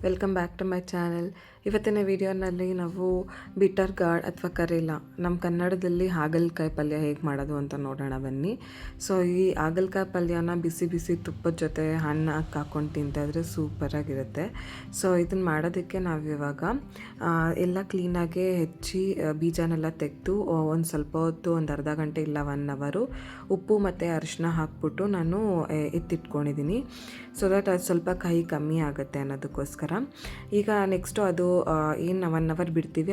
Welcome back to my channel. ಇವತ್ತಿನ ವಿಡಿಯೋನಲ್ಲಿ ನಾವು ಬಿಟರ್ ಗಾರ್ಡ್ ಅಥವಾ ಕರೇಲ, ನಮ್ಮ ಕನ್ನಡದಲ್ಲಿ ಹಾಗಲಕಾಯಿ ಪಲ್ಯ ಹೇಗೆ ಮಾಡೋದು ಅಂತ ನೋಡೋಣ ಬನ್ನಿ. ಸೊ ಈ ಹಾಗಲಕಾಯಿ ಪಲ್ಯನ ಬಿಸಿ ಬಿಸಿ ತುಪ್ಪದ ಜೊತೆ ಹಣ್ಣು ಹಾಕ್ಕೊಂಡು ತಿಂತಾಯಿದ್ರೆ ಸೂಪರಾಗಿರುತ್ತೆ. ಸೊ ಇದನ್ನು ಮಾಡೋದಕ್ಕೆ ನಾವಿವಾಗ ಎಲ್ಲ ಕ್ಲೀನಾಗಿ ಹೆಚ್ಚಿ ಬೀಜನೆಲ್ಲ ತೆಗೆದು ಒಂದು ಸ್ವಲ್ಪ ಹೊತ್ತು, ಒಂದು ಅರ್ಧ ಗಂಟೆ ಇಲ್ಲ 1 ಅವರು ಉಪ್ಪು ಮತ್ತು ಅರಿಶಿನ ಹಾಕ್ಬಿಟ್ಟು ನಾನು ಎತ್ತಿಟ್ಕೊಂಡಿದ್ದೀನಿ. ಸೊ ದಟ್ ಅದು ಸ್ವಲ್ಪ ಕಹಿ ಕಮ್ಮಿ ಆಗುತ್ತೆ ಅನ್ನೋದಕ್ಕೋಸ್ಕರ. ಈಗ ನೆಕ್ಸ್ಟು ಅದು ಏನು 1 ಅವರ್ ಬಿಡ್ತೀವಿ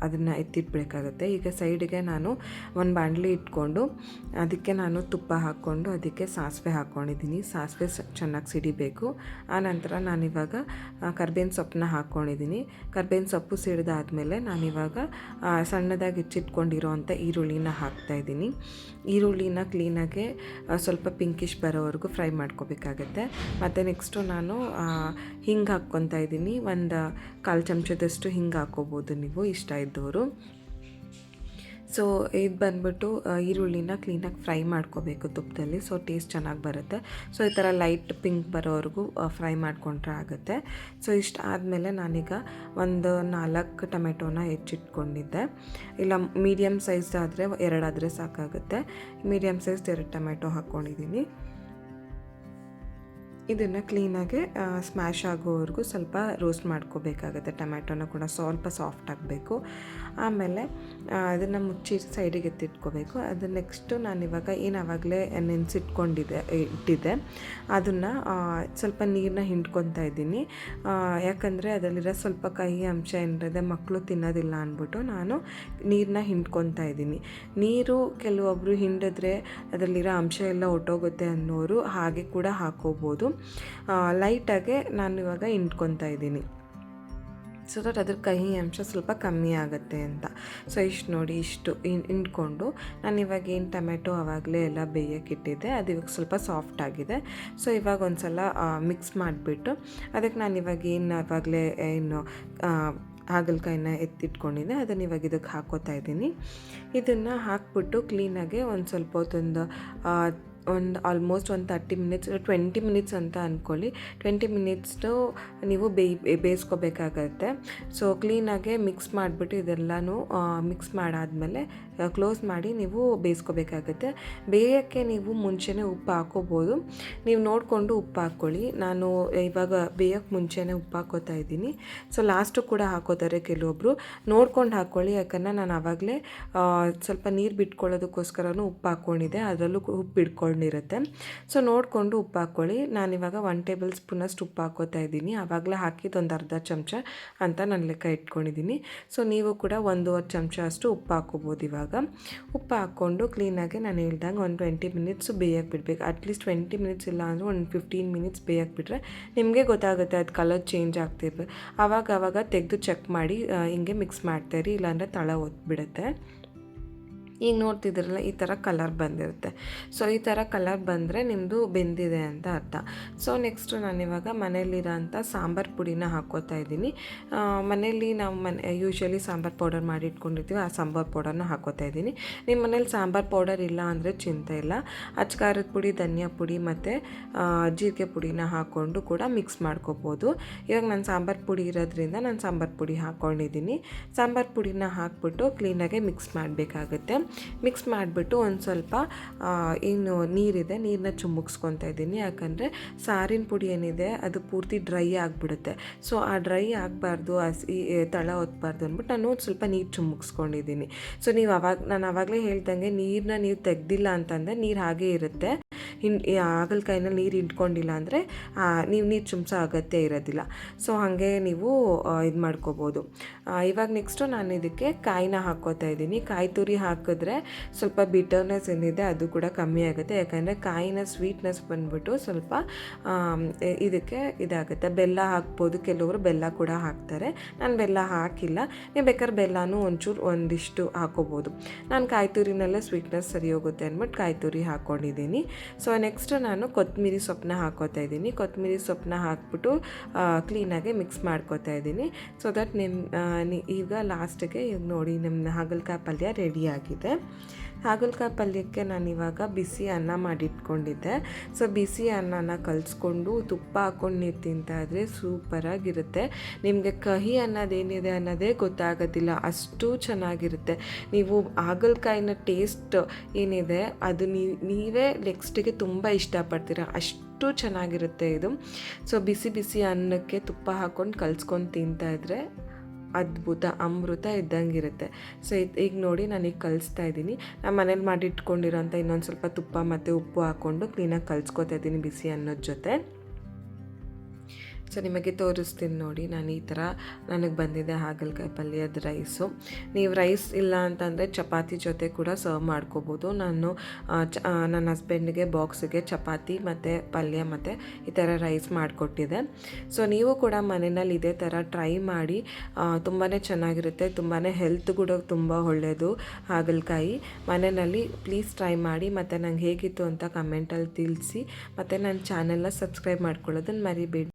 ಅದನ್ನು ಎತ್ತಿಟ್ಬೇಕಾಗತ್ತೆ. ಈಗ ಸೈಡಿಗೆ ನಾನು ಒಂದು ಬಾಣಲಿ ಇಟ್ಕೊಂಡು ಅದಕ್ಕೆ ನಾನು ತುಪ್ಪ ಹಾಕ್ಕೊಂಡು ಅದಕ್ಕೆ ಸಾಸಿವೆ ಹಾಕ್ಕೊಂಡಿದ್ದೀನಿ. ಸಾಸಿವೆ ಚೆನ್ನಾಗಿ ಸಿಡಿಬೇಕು. ಆನಂತರ ನಾನಿವಾಗ ಕರ್ಬೇವಿನ ಸೊಪ್ಪನ್ನ ಹಾಕ್ಕೊಂಡಿದ್ದೀನಿ. ಕರ್ಬೇವಿನ ಸೊಪ್ಪು ಸಿಡಿದಾದ್ಮೇಲೆ ನಾನಿವಾಗ ಸಣ್ಣದಾಗಿ ಹೆಚ್ಚಿಟ್ಕೊಂಡಿರೋ ಅಂಥ ಈರುಳ್ಳಿನ ಹಾಕ್ತಾಯಿದ್ದೀನಿ. ಈರುಳ್ಳಿನ ಕ್ಲೀನಾಗೆ ಸ್ವಲ್ಪ ಪಿಂಕಿಶ್ ಬರೋವರೆಗೂ ಫ್ರೈ ಮಾಡ್ಕೋಬೇಕಾಗತ್ತೆ. ಮತ್ತು ನೆಕ್ಸ್ಟು ನಾನು ಹಿಂಗೆ ಹಾಕ್ಕೊತಾ ಇದ್ದೀನಿ. ಒಂದು 1/4 ಚಮಚದಷ್ಟು ಹಿಂಗೆ ಹಾಕ್ಕೋಬೋದು ನೀವು ಇಷ್ಟ ಇದ್ದವರು. ಸೊ ಇದು ಬಂದ್ಬಿಟ್ಟು ಈರುಳ್ಳಿನ ಕ್ಲೀನಾಗಿ ಫ್ರೈ ಮಾಡ್ಕೋಬೇಕು ತುಪ್ಪದಲ್ಲಿ. ಸೊ ಟೇಸ್ಟ್ ಚೆನ್ನಾಗಿ ಬರುತ್ತೆ. ಸೊ ಈ ಥರ ಲೈಟ್ ಪಿಂಕ್ ಬರೋವರೆಗೂ ಫ್ರೈ ಮಾಡ್ಕೊಂಡ್ರೆ ಆಗುತ್ತೆ. ಸೊ ಇಷ್ಟು ಆದಮೇಲೆ ನಾನೀಗ ಒಂದು 4 ಟೊಮೆಟೊನ ಹೆಚ್ಚಿಟ್ಕೊಂಡಿದ್ದೆ. ಇಲ್ಲ ಮೀಡಿಯಮ್ ಸೈಜ್ ಆದರೆ 2 ಆದರೆ ಸಾಕಾಗುತ್ತೆ. ಮೀಡಿಯಮ್ ಸೈಜ್ 2 ಟೊಮೆಟೊ ಹಾಕ್ಕೊಂಡಿದ್ದೀನಿ. ಇದನ್ನು ಕ್ಲೀನಾಗಿ ಸ್ಮ್ಯಾಶ್ ಆಗೋವರೆಗೂ ಸ್ವಲ್ಪ ರೋಸ್ಟ್ ಮಾಡ್ಕೋಬೇಕಾಗುತ್ತೆ. ಟೊಮ್ಯಾಟೊನ ಕೂಡ ಸ್ವಲ್ಪ ಸಾಫ್ಟ್ ಆಗಬೇಕು. ಆಮೇಲೆ ಅದನ್ನು ಮುಚ್ಚಿ ಸೈಡಿಗೆ ಎತ್ತಿಟ್ಕೋಬೇಕು. ಅದು ನೆಕ್ಸ್ಟು ನಾನಿವಾಗ ಆವಾಗಲೇ ಇಟ್ಟಿದ್ದೆ ಅದನ್ನು ಸ್ವಲ್ಪ ನೀರನ್ನ ಹಿಂಡ್ಕೊತಾ ಇದ್ದೀನಿ. ಯಾಕಂದರೆ ಅದರಲ್ಲಿರೋ ಸ್ವಲ್ಪ ಕಹಿ ಅಂಶ ಏನಿದೆ ಮಕ್ಕಳು ತಿನ್ನೋದಿಲ್ಲ ಅಂದ್ಬಿಟ್ಟು ನಾನು ನೀರನ್ನ ಹಿಂಡ್ಕೊತಾ ಇದ್ದೀನಿ. ನೀರು ಕೆಲವೊಬ್ಬರು ಹಿಂಡಿದ್ರೆ ಅದರಲ್ಲಿರೋ ಅಂಶ ಎಲ್ಲ ಹೊಟ್ಟೋಗುತ್ತೆ ಅನ್ನೋರು ಹಾಗೆ ಕೂಡ ಹಾಕ್ಕೋಬೋದು. ಲೈಟಾಗೆ ನಾನು ಇವಾಗ ಹಿಂಡ್ಕೊತಾ ಇದ್ದೀನಿ. ಸೊ ದಟ್ ಅದ್ರ ಕಹಿ ಅಂಶ ಸ್ವಲ್ಪ ಕಮ್ಮಿ ಆಗುತ್ತೆ ಅಂತ. ಸೊ ಇಷ್ಟು ನೋಡಿ, ಇಷ್ಟು ಹಿಂಡ್ಕೊಂಡು ನಾನಿವಾಗ ಏನು ಟೊಮೆಟೊ ಆವಾಗಲೇ ಎಲ್ಲ ಬೇಯಕ್ಕಿಟ್ಟಿದ್ದೆ ಅದು ಇವಾಗ ಸ್ವಲ್ಪ ಸಾಫ್ಟ್ ಆಗಿದೆ. ಸೊ ಇವಾಗ ಒಂದು ಸಲ ಮಿಕ್ಸ್ ಮಾಡಿಬಿಟ್ಟು ಅದಕ್ಕೆ ನಾನಿವಾಗ ಆವಾಗಲೇ ಹಾಗಲಕಾಯಿನ ಎತ್ತಿಟ್ಕೊಂಡಿದ್ದೆ ಅದನ್ನು ಇವಾಗ ಇದಕ್ಕೆ ಹಾಕ್ಕೋತಾ ಇದ್ದೀನಿ. ಇದನ್ನು ಹಾಕ್ಬಿಟ್ಟು ಕ್ಲೀನಾಗೆ ಒಂದು ಸ್ವಲ್ಪ ಹೊತ್ತೊಂದು ಆಲ್ಮೋಸ್ಟ್ ಒಂದು 30 ಮಿನಿಟ್ಸ್ 20 ಮಿನಿಟ್ಸ್ ಅಂತ ಅಂದ್ಕೊಳ್ಳಿ. 20 ಮಿನಿಟ್ಸ್ದು ನೀವು ಬೇಯಿಸ್ಕೋಬೇಕಾಗತ್ತೆ. ಸೊ ಕ್ಲೀನಾಗೆ ಮಿಕ್ಸ್ ಮಾಡಿಬಿಟ್ಟು ಇದೆಲ್ಲನೂ ಮಿಕ್ಸ್ ಮಾಡಾದಮೇಲೆ ಕ್ಲೋಸ್ ಮಾಡಿ ನೀವು ಬೇಯಿಸ್ಕೋಬೇಕಾಗತ್ತೆ. ಬೇಯೋಕ್ಕೆ ನೀವು ಮುಂಚೆನೇ ಉಪ್ಪು ಹಾಕ್ಕೋಬೋದು. ನೀವು ನೋಡಿಕೊಂಡು ಉಪ್ಪು ಹಾಕ್ಕೊಳ್ಳಿ. ನಾನು ಇವಾಗ ಬೇಯೋಕ್ಕೆ ಮುಂಚೆನೇ ಉಪ್ಪು ಹಾಕ್ಕೋತಾ ಇದ್ದೀನಿ. ಸೊ ಲಾಸ್ಟು ಕೂಡ ಹಾಕೋತಾರೆ ಕೆಲವೊಬ್ಬರು. ನೋಡ್ಕೊಂಡು ಹಾಕ್ಕೊಳ್ಳಿ. ಯಾಕಂದರೆ ನಾನು ಆವಾಗಲೇ ಸ್ವಲ್ಪ ನೀರು ಬಿಟ್ಕೊಳ್ಳೋದಕ್ಕೋಸ್ಕರನೂ ಉಪ್ಪು ಹಾಕ್ಕೊಂಡಿದ್ದೆ. ಅದರಲ್ಲೂ ಉಪ್ಪು ಬಿಟ್ಕೊಂಡಿರುತ್ತೆ. ಸೊ ನೋಡಿಕೊಂಡು ಉಪ್ಪು ಹಾಕ್ಕೊಳ್ಳಿ. ನಾನಿವಾಗ 1 ಟೇಬಲ್ ಸ್ಪೂನಷ್ಟು ಉಪ್ಪು ಹಾಕ್ಕೋತಾ ಇದ್ದೀನಿ. ಆವಾಗಲೇ ಹಾಕಿದ್ದು ಒಂದು ಅರ್ಧ ಚಮಚ ಅಂತ ನಾನು ಲೆಕ್ಕ ಇಟ್ಕೊಂಡಿದ್ದೀನಿ. ಸೊ ನೀವು ಕೂಡ 1.5 ಚಮಚ ಅಷ್ಟು ಉಪ್ಪು ಹಾಕ್ಕೋಬೋದು. ಇವಾಗ ಉಪ್ಪು ಹಾಕ್ಕೊಂಡು ಕ್ಲೀನಾಗಿ ನಾನು ಹೇಳ್ದಂಗೆ ಒಂದು 20 ಮಿನಿಟ್ಸು ಬೇಯಕ್ಕೆ ಬಿಡಬೇಕು. ಅಟ್ಲೀಸ್ಟ್ 20 ಮಿನಿಟ್ಸ್ ಇಲ್ಲ ಅಂದರೆ ಒಂದು 15 ಮಿನಿಟ್ಸ್ ಬೇಯಕ್ಕೆ ಬಿಟ್ಟರೆ ನಿಮಗೆ ಗೊತ್ತಾಗುತ್ತೆ ಅದು ಕಲರ್ ಚೇಂಜ್ ಆಗ್ತಿರ್ಬೇಕು. ಆವಾಗ ತೆಗೆದು ಚೆಕ್ ಮಾಡಿ ಹಿಂಗೆ ಮಿಕ್ಸ್ ಮಾಡ್ತಾಯಿರಿ, ಇಲ್ಲಾಂದರೆ ತಳ ಒತ್ಬಿಡುತ್ತೆ. ಈಗ ನೋಡ್ತಿದ್ರಲ್ಲ ಈ ಥರ ಕಲರ್ ಬಂದಿರುತ್ತೆ. ಸೊ ಈ ಥರ ಕಲರ್ ಬಂದರೆ ನಿಮ್ಮದು ಬೆಂದಿದೆ ಅಂತ ಅರ್ಥ. ಸೊ ನೆಕ್ಸ್ಟು ನಾನಿವಾಗ ಮನೇಲಿರೋಂಥ ಸಾಂಬಾರು ಪುಡಿನ ಹಾಕ್ಕೋತಾ ಇದ್ದೀನಿ. ಮನೇಲಿ ನಾವು ಯೂಶ್ವಲಿ ಸಾಂಬಾರು ಪೌಡರ್ ಮಾಡಿ ಇಟ್ಕೊಂಡಿರ್ತೀವಿ, ಆ ಸಾಂಬಾರು ಪೌಡರ್ನ ಹಾಕ್ಕೋತಾ ಇದ್ದೀನಿ. ನಿಮ್ಮ ಮನೇಲಿ ಸಾಂಬಾರು ಪೌಡರ್ ಇಲ್ಲ ಅಂದರೆ ಚಿಂತೆ ಇಲ್ಲ. ಅಚ್ಕಾರದ ಪುಡಿ, ಧನಿಯಾ ಪುಡಿ ಮತ್ತು ಜೀರಿಗೆ ಪುಡಿನ ಹಾಕ್ಕೊಂಡು ಕೂಡ ಮಿಕ್ಸ್ ಮಾಡ್ಕೋಬೋದು. ಇವಾಗ ನಾನು ಸಾಂಬಾರು ಪುಡಿ ಇರೋದ್ರಿಂದ ನಾನು ಸಾಂಬಾರು ಪುಡಿ ಹಾಕ್ಕೊಂಡಿದ್ದೀನಿ. ಸಾಂಬಾರು ಪುಡಿನ ಹಾಕ್ಬಿಟ್ಟು ಕ್ಲೀನಾಗೆ ಮಿಕ್ಸ್ ಮಾಡಬೇಕಾಗುತ್ತೆ. ಮಿಕ್ಸ್ ಮಾಡಿಬಿಟ್ಟು ಒಂದು ಸ್ವಲ್ಪ ಏನು ನೀರಿದೆ ನೀರನ್ನ ಚುಮ್ಮುಕ್ಸ್ಕೊತಾ ಇದ್ದೀನಿ. ಯಾಕಂದರೆ ಸಾರಿನ ಪುಡಿ ಏನಿದೆ ಅದು ಪೂರ್ತಿ ಡ್ರೈ ಆಗಿಬಿಡುತ್ತೆ. ಸೊ ಆ ಡ್ರೈ ಆಗಬಾರ್ದು, ತಳ ಹೊತ್ಬಾರ್ದು ಅಂದ್ಬಿಟ್ಟು ನಾನು ಸ್ವಲ್ಪ ನೀರು ಚುಮ್ಮುಕ್ಸ್ಕೊಂಡಿದ್ದೀನಿ. ಸೊ ನಾನು ಆವಾಗಲೇ ಹೇಳ್ದಂಗೆ ನೀರನ್ನ ನೀವು ತೆಗ್ದಿಲ್ಲ ಅಂತಂದರೆ ನೀರು ಹಾಗೇ ಇರುತ್ತೆ. ಹಾಗಲಕಾಯಿನ ನೀರು ಹಿಂಡ್ಕೊಂಡಿಲ್ಲ ಅಂದರೆ ನೀವು ನೀರು ಚುಮ್ಸೋ ಅಗತ್ಯ ಇರೋದಿಲ್ಲ. ಸೊ ಹಾಗೆ ನೀವು ಇದು ಮಾಡ್ಕೋಬೋದು. ಇವಾಗ ನೆಕ್ಸ್ಟು ನಾನು ಇದಕ್ಕೆ ಕಾಯಿನ ಹಾಕ್ಕೋತಾ ಇದ್ದೀನಿ. ಕಾಯಿ ತುರಿ ಹಾಕಿದ್ರೆ ಸ್ವಲ್ಪ ಬಿಟರ್ನೆಸ್ ಏನಿದೆ ಅದು ಕೂಡ ಕಮ್ಮಿ ಆಗುತ್ತೆ. ಯಾಕಂದರೆ ಕಾಯಿನ ಸ್ವೀಟ್ನೆಸ್ ಬಂದ್ಬಿಟ್ಟು ಸ್ವಲ್ಪ ಇದಕ್ಕೆ ಇದಾಗುತ್ತೆ. ಬೆಲ್ಲ ಹಾಕ್ಬೋದು, ಕೆಲವರು ಬೆಲ್ಲ ಕೂಡ ಹಾಕ್ತಾರೆ. ನಾನು ಬೆಲ್ಲ ಹಾಕಿಲ್ಲ. ನೀವು ಬೇಕಾದ್ರೆ ಬೆಲ್ಲನೂ ಒಂದಿಷ್ಟು ಹಾಕ್ಕೋಬೋದು. ನಾನು ಕಾಯಿ ತುರಿನಲ್ಲೇ ಸ್ವೀಟ್ನೆಸ್ ಸರಿ ಹೋಗುತ್ತೆ ಅಂದ್ಬಿಟ್ಟು ಕಾಯಿ ತುರಿ ಹಾಕ್ಕೊಂಡಿದ್ದೀನಿ. ಸೊ ನೆಕ್ಸ್ಟ್ ನಾನು ಕೊತ್ತಂಬರಿ ಸೊಪ್ಪನ್ನ ಹಾಕ್ಕೋತಾ ಇದ್ದೀನಿ. ಕೊತ್ತಂಬರಿ ಸೊಪ್ಪನ್ನ ಹಾಕ್ಬಿಟ್ಟು ಕ್ಲೀನಾಗಿ ಮಿಕ್ಸ್ ಮಾಡ್ಕೋತಾ ಇದ್ದೀನಿ. ಸೊ ದಟ್ ಈಗ ಲಾಸ್ಟಿಗೆ ಈಗ ನೋಡಿ ನಿಮ್ಮ ಹಾಗಲಕಾಯಿ ಪಲ್ಯ ರೆಡಿ ಆಗಿದೆ. ಚೆನ್ನಾಗಿರುತ್ತೆ. ಹಾಗಲಕಾಯಿ ಪಲ್ಯಕ್ಕೆ ನಾನಿವಾಗ ಬಿಸಿ ಅನ್ನ ಮಾಡಿಟ್ಕೊಂಡಿದ್ದೆ. ಸೊ ಬಿಸಿ ಅನ್ನನ ಕಲಿಸ್ಕೊಂಡು ತುಪ್ಪ ಹಾಕ್ಕೊಂಡು ನೀವು ತಿಂತಾಯಿದ್ರೆ ಸೂಪರಾಗಿರುತ್ತೆ. ನಿಮಗೆ ಕಹಿ ಅನ್ನೋದೇನಿದೆ ಅನ್ನೋದೇ ಗೊತ್ತಾಗೋದಿಲ್ಲ, ಅಷ್ಟು ಚೆನ್ನಾಗಿರುತ್ತೆ. ನೀವು ಹಾಗಲಕಾಯಿನ ಟೇಸ್ಟ್ ಏನಿದೆ ಅದು ನೀವೇ ನೆಕ್ಸ್ಟಿಗೆ ತುಂಬ ಇಷ್ಟಪಡ್ತೀರ, ಅಷ್ಟು ಚೆನ್ನಾಗಿರುತ್ತೆ ಇದು. ಸೊ ಬಿಸಿ ಬಿಸಿ ಅನ್ನಕ್ಕೆ ತುಪ್ಪ ಹಾಕ್ಕೊಂಡು ಕಲಿಸ್ಕೊಂಡು ತಿಂತಾಯಿದ್ರೆ ಅದ್ಭುತ, ಅಮೃತ ಇದ್ದಂಗಿರುತ್ತೆ. ಸೊ ಈಗ ನೋಡಿ ನಾನೀಗ ಕಲಿಸ್ತಾ ಇದ್ದೀನಿ. ನಾನು ಮನೇಲಿ ಮಾಡಿಟ್ಕೊಂಡಿರೋಂಥ ಇನ್ನೊಂದು ಸ್ವಲ್ಪ ತುಪ್ಪ ಮತ್ತು ಉಪ್ಪು ಹಾಕ್ಕೊಂಡು ಕ್ಲೀನಾಗಿ ಕಲಿಸ್ಕೊತಾ ಇದ್ದೀನಿ ಬಿಸಿ ಅನ್ನೋದ ಜೊತೆ. ಸೊ ನಿಮಗೆ ತೋರಿಸ್ತೀನಿ ನೋಡಿ, ನಾನು ಈ ಥರ ನನಗೆ ಬಂದಿದೆ ಹಾಗಲಕಾಯಿ ಪಲ್ಯದ ರೈಸು. ನೀವು ರೈಸ್ ಇಲ್ಲ ಅಂತಂದರೆ ಚಪಾತಿ ಜೊತೆ ಕೂಡ ಸರ್ವ್ ಮಾಡ್ಕೋಬೋದು. ನಾನು ನನ್ನ ಹಸ್ಬೆಂಡ್ಗೆ ಬಾಕ್ಸಿಗೆ ಚಪಾತಿ ಮತ್ತು ಪಲ್ಯ ಮತ್ತು ಈ ಥರ ರೈಸ್ ಮಾಡಿಕೊಟ್ಟಿದ್ದೆ. ಸೊ ನೀವು ಕೂಡ ಮನೆಯಲ್ಲಿ ಇದೇ ಥರ ಟ್ರೈ ಮಾಡಿ, ತುಂಬಾ ಚೆನ್ನಾಗಿರುತ್ತೆ, ತುಂಬಾ ಹೆಲ್ತ್ ಕೂಡ ತುಂಬ ಒಳ್ಳೆಯದು ಹಾಗಲಕಾಯಿ. ಮನೆಯಲ್ಲಿ ಪ್ಲೀಸ್ ಟ್ರೈ ಮಾಡಿ, ಮತ್ತು ನಂಗೆ ಹೇಗಿತ್ತು ಅಂತ ಕಮೆಂಟಲ್ಲಿ ತಿಳಿಸಿ, ಮತ್ತು ನನ್ನ ಚಾನೆಲ್ನ ಸಬ್ಸ್ಕ್ರೈಬ್ ಮಾಡ್ಕೊಳ್ಳೋದನ್ನು ಮರಿಬೇಡಿ.